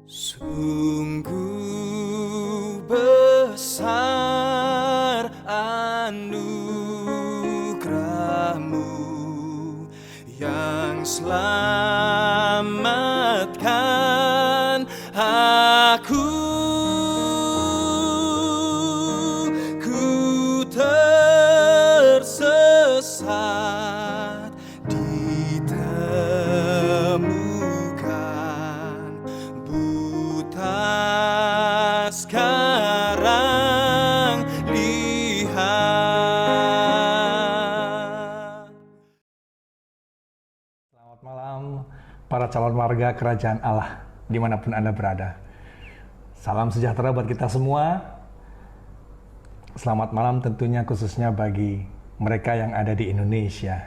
Sungguh besar anugerah-Mu yang selamatkan aku. Ku tersesat, ditemukan buta, sekarang lihat. Selamat malam para calon warga Kerajaan Allah dimanapun Anda berada. Salam sejahtera buat kita semua. Selamat malam tentunya khususnya bagi mereka yang ada di Indonesia.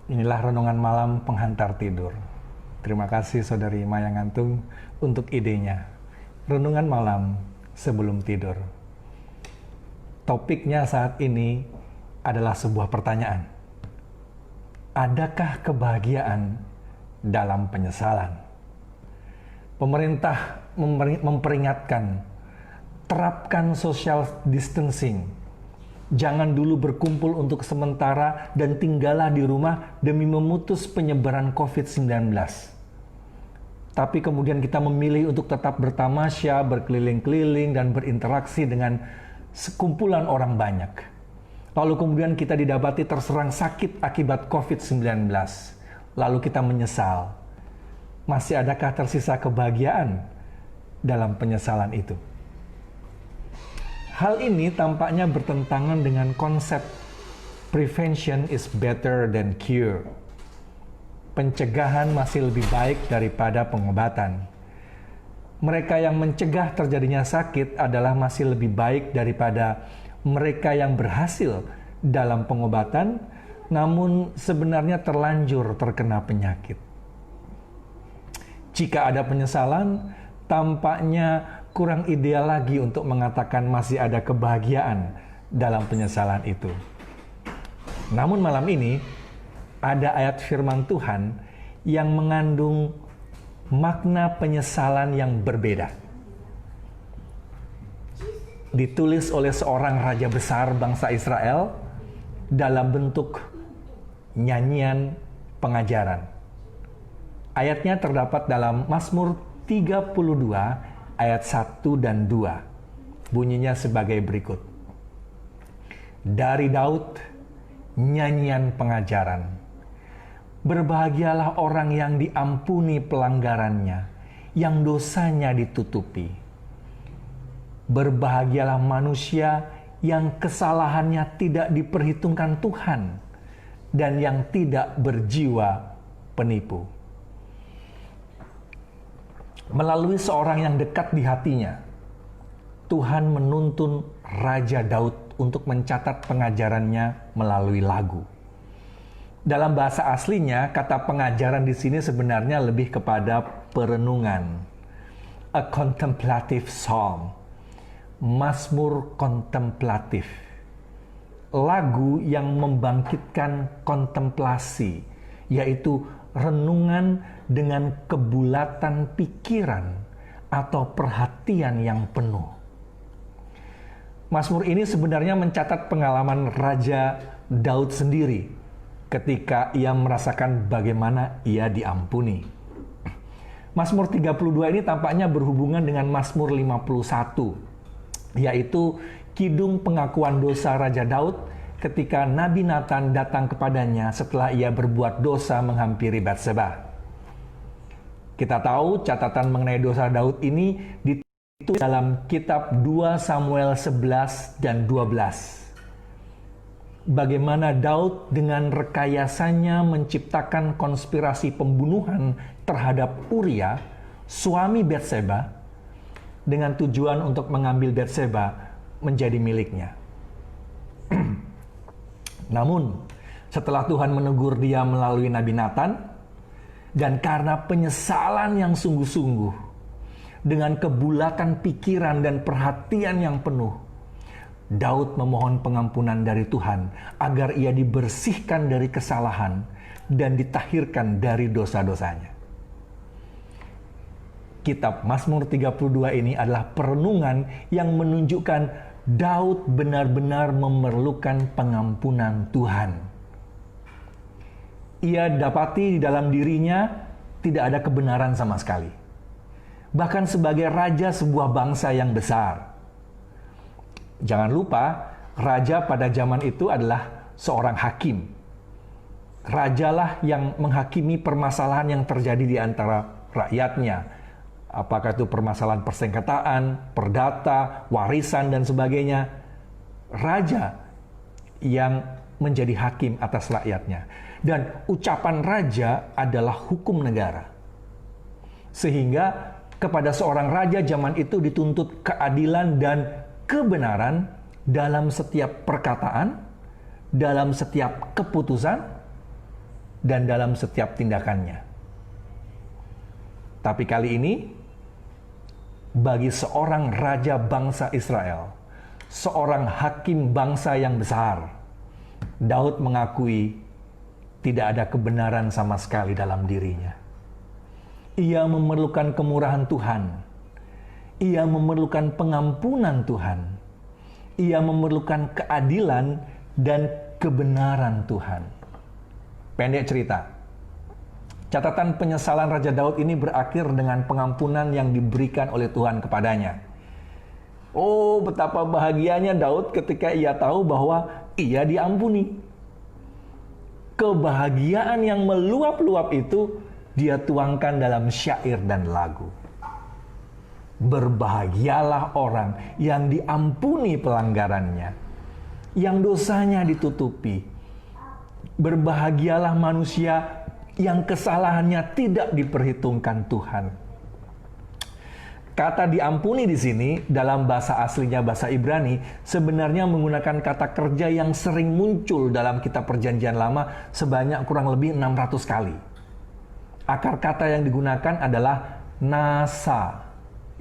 Inilah renungan malam penghantar tidur. Terima kasih Saudari Maya Ngantung untuk idenya. Renungan malam sebelum tidur. Topiknya saat ini adalah sebuah pertanyaan. Adakah kebahagiaan dalam penyesalan? Pemerintah memperingatkan, terapkan social distancing. Jangan dulu berkumpul untuk sementara dan tinggallah di rumah demi memutus penyebaran COVID-19. Tapi kemudian kita memilih untuk tetap bertamasya, berkeliling-keliling, dan berinteraksi dengan sekumpulan orang banyak. Lalu kemudian kita didapati terserang sakit akibat COVID-19. Lalu kita menyesal. Masih adakah tersisa kebahagiaan dalam penyesalan itu? Hal ini tampaknya bertentangan dengan konsep prevention is better than cure. Pencegahan masih lebih baik daripada pengobatan. Mereka yang mencegah terjadinya sakit adalah masih lebih baik daripada mereka yang berhasil dalam pengobatan, namun sebenarnya terlanjur terkena penyakit. Jika ada penyesalan, tampaknya kurang ideal lagi untuk mengatakan masih ada kebahagiaan dalam penyesalan itu. Namun malam ini, ada ayat firman Tuhan yang mengandung makna penyesalan yang berbeda. Ditulis oleh seorang raja besar bangsa Israel dalam bentuk nyanyian pengajaran. Ayatnya terdapat dalam Mazmur 32 ayat 1 dan 2. Bunyinya sebagai berikut. Dari Daud, nyanyian pengajaran. Berbahagialah orang yang diampuni pelanggarannya, yang dosanya ditutupi. Berbahagialah manusia yang kesalahannya tidak diperhitungkan Tuhan dan yang tidak berjiwa penipu. Melalui seorang yang dekat di hatinya, Tuhan menuntun Raja Daud untuk mencatat pengajarannya melalui lagu. Dalam bahasa aslinya, kata pengajaran di sini sebenarnya lebih kepada perenungan. A contemplative psalm. Mazmur kontemplatif. Lagu yang membangkitkan kontemplasi, yaitu renungan dengan kebulatan pikiran atau perhatian yang penuh. Mazmur ini sebenarnya mencatat pengalaman Raja Daud sendiri ketika ia merasakan bagaimana ia diampuni. Mazmur 32 ini tampaknya berhubungan dengan Mazmur 51, yaitu kidung pengakuan dosa Raja Daud ketika Nabi Nathan datang kepadanya setelah ia berbuat dosa menghampiri Batseba. Kita tahu catatan mengenai dosa Daud ini ditulis dalam kitab 2 Samuel 11 dan 12. Bagaimana Daud dengan rekayasanya menciptakan konspirasi pembunuhan terhadap Uria, suami Batseba, dengan tujuan untuk mengambil Batseba menjadi miliknya. Namun, setelah Tuhan menegur dia melalui Nabi Nathan, dan karena penyesalan yang sungguh-sungguh, dengan kebulatan pikiran dan perhatian yang penuh, Daud memohon pengampunan dari Tuhan agar ia dibersihkan dari kesalahan dan ditahirkan dari dosa-dosanya. Kitab Mazmur 32 ini adalah perenungan yang menunjukkan Daud benar-benar memerlukan pengampunan Tuhan. Ia dapati di dalam dirinya tidak ada kebenaran sama sekali. Bahkan sebagai raja sebuah bangsa yang besar. Jangan lupa, raja pada zaman itu adalah seorang hakim. Rajalah yang menghakimi permasalahan yang terjadi di antara rakyatnya. Apakah itu permasalahan persengketaan, perdata, warisan, dan sebagainya. Raja yang menjadi hakim atas rakyatnya. Dan ucapan raja adalah hukum negara. Sehingga kepada seorang raja zaman itu dituntut keadilan dan kebenaran dalam setiap perkataan, dalam setiap keputusan, dan dalam setiap tindakannya. Tapi kali ini, bagi seorang raja bangsa Israel, seorang hakim bangsa yang besar, Daud mengakui tidak ada kebenaran sama sekali dalam dirinya. Ia memerlukan kemurahan Tuhan. Ia memerlukan pengampunan Tuhan. Ia memerlukan keadilan dan kebenaran Tuhan. Pendek cerita, catatan penyesalan Raja Daud ini berakhir dengan pengampunan yang diberikan oleh Tuhan kepadanya. Oh, betapa bahagianya Daud ketika ia tahu bahwa ia diampuni. Kebahagiaan yang meluap-luap itu dia tuangkan dalam syair dan lagu. Berbahagialah orang yang diampuni pelanggarannya, yang dosanya ditutupi. Berbahagialah manusia yang kesalahannya tidak diperhitungkan Tuhan. Kata diampuni di sini dalam bahasa aslinya bahasa Ibrani sebenarnya menggunakan kata kerja yang sering muncul dalam kitab Perjanjian Lama sebanyak kurang lebih 600 kali. Akar kata yang digunakan adalah nasa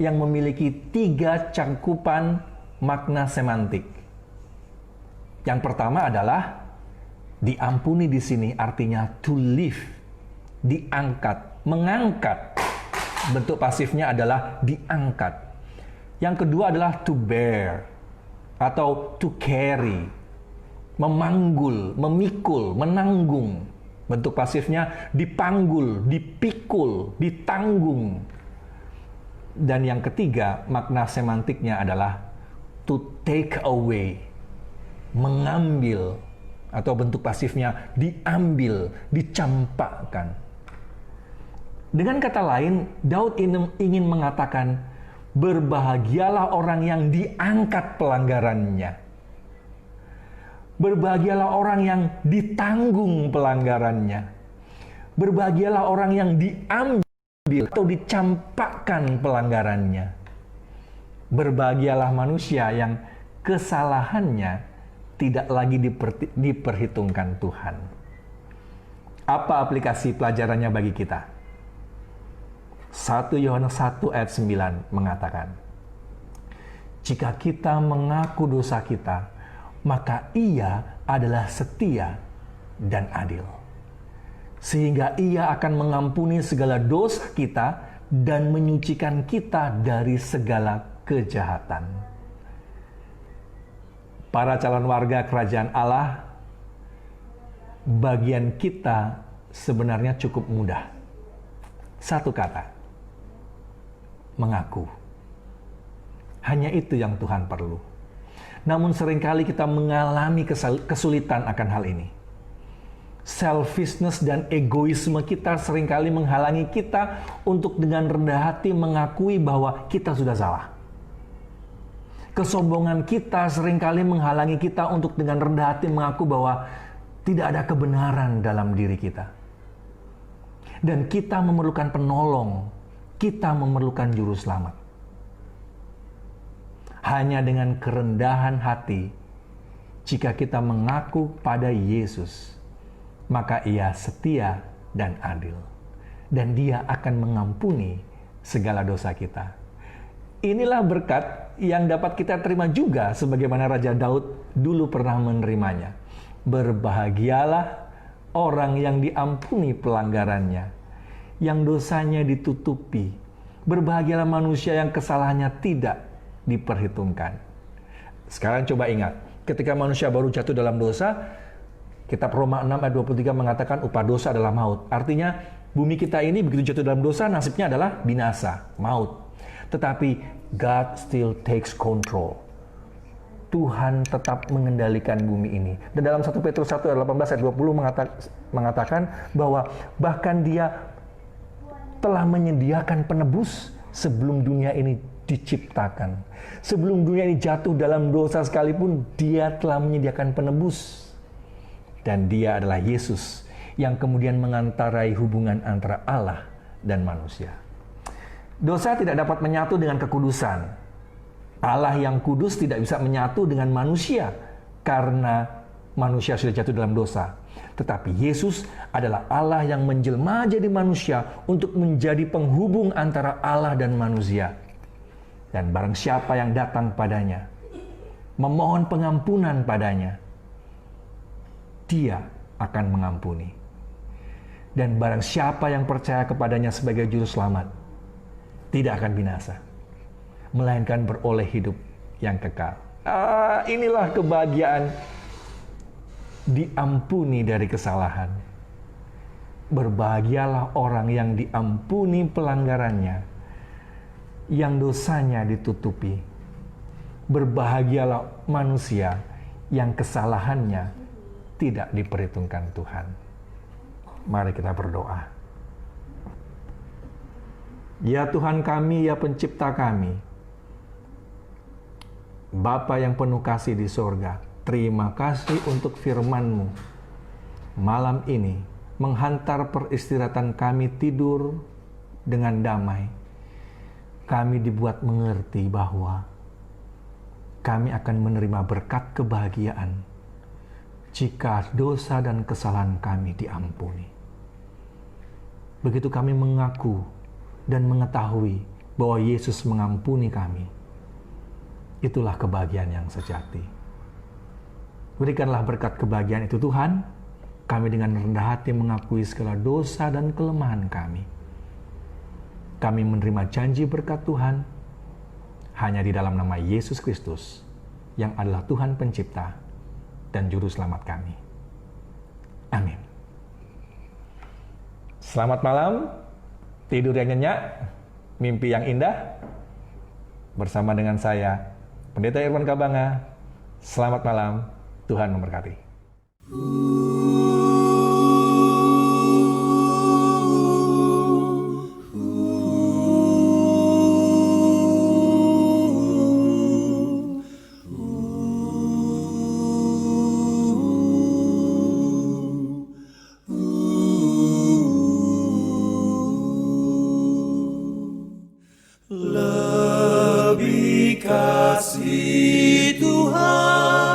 yang memiliki 3 cangkupan makna semantik. Yang pertama adalah diampuni di sini artinya to lift, diangkat, mengangkat. Bentuk pasifnya adalah diangkat. Yang kedua adalah to bear atau to carry, memanggul, memikul, menanggung. Bentuk pasifnya dipanggul, dipikul, ditanggung. Dan yang ketiga, makna semantiknya adalah to take away, mengambil, atau bentuk pasifnya diambil, dicampakkan. Dengan kata lain, Daud ingin mengatakan, berbahagialah orang yang diangkat pelanggarannya. Berbahagialah orang yang ditanggung pelanggarannya. Berbahagialah orang yang diambil atau dicampakkan pelanggarannya. Berbahagialah manusia yang kesalahannya tidak lagi diperhitungkan Tuhan. Apa aplikasi pelajarannya bagi kita? 1 Yohanes 1 ayat 9 mengatakan, jika kita mengaku dosa kita, maka Ia adalah setia dan adil. Sehingga Ia akan mengampuni segala dosa kita dan menyucikan kita dari segala kejahatan. Para calon warga kerajaan Allah, bagian kita sebenarnya cukup mudah. Satu kata, mengaku. Hanya itu yang Tuhan perlu. Namun seringkali kita mengalami kesulitan akan hal ini. Selfishness dan egoisme kita seringkali menghalangi kita untuk dengan rendah hati mengakui bahwa kita sudah salah. Kesombongan kita seringkali menghalangi kita untuk dengan rendah hati mengaku bahwa tidak ada kebenaran dalam diri kita. Dan kita memerlukan penolong, kita memerlukan juru selamat. Hanya dengan kerendahan hati, jika kita mengaku pada Yesus, maka Ia setia dan adil. Dan Dia akan mengampuni segala dosa kita. Inilah berkat yang dapat kita terima juga sebagaimana Raja Daud dulu pernah menerimanya. Berbahagialah orang yang diampuni pelanggarannya, yang dosanya ditutupi, Berbahagialah manusia yang kesalahannya tidak diperhitungkan. Sekarang coba ingat, ketika manusia baru jatuh dalam dosa, Kitab Roma 6 ayat 23 mengatakan upah dosa adalah maut. Artinya bumi kita ini begitu jatuh dalam dosa, nasibnya adalah binasa, maut. Tetapi God still takes control. Tuhan tetap mengendalikan bumi ini. Dan dalam 1 Petrus 1 ayat 18 ayat 20 mengatakan bahwa bahkan Dia telah menyediakan penebus sebelum dunia ini diciptakan. Sebelum dunia ini jatuh dalam dosa sekalipun, Dia telah menyediakan penebus. Dan Dia adalah Yesus yang kemudian mengantarai hubungan antara Allah dan manusia. Dosa tidak dapat menyatu dengan kekudusan. Allah yang kudus tidak bisa menyatu dengan manusia karena manusia sudah jatuh dalam dosa. Tetapi Yesus adalah Allah yang menjelma jadi manusia untuk menjadi penghubung antara Allah dan manusia. Dan barang siapa yang datang padanya, memohon pengampunan padanya, Dia akan mengampuni. Dan barang siapa yang percaya kepadanya sebagai juru selamat, tidak akan binasa, melainkan beroleh hidup yang kekal. Inilah kebahagiaan diampuni dari kesalahan. Berbahagialah orang yang diampuni pelanggarannya, yang dosanya ditutupi. Berbahagialah manusia yang kesalahannya tidak diperhitungkan Tuhan. Mari kita berdoa. Ya Tuhan kami, ya pencipta kami, Bapa yang penuh kasih di sorga, terima kasih untuk firman-Mu. Malam ini menghantar peristirahatan kami tidur dengan damai. Kami dibuat mengerti bahwa kami akan menerima berkat kebahagiaan jika dosa dan kesalahan kami diampuni. Begitu kami mengaku dan mengetahui bahwa Yesus mengampuni kami, itulah kebahagiaan yang sejati. Berikanlah berkat kebahagiaan itu Tuhan. Kami dengan rendah hati mengakui segala dosa dan kelemahan kami. Kami menerima janji berkat Tuhan hanya di dalam nama Yesus Kristus yang adalah Tuhan Pencipta dan Juru Selamat kami. Amin. Selamat malam, tidur yang nyenyak, mimpi yang indah. Bersama dengan saya, Pendeta Irwan Kabanga. Selamat malam, Tuhan memberkati. Lebih kasih Tuhan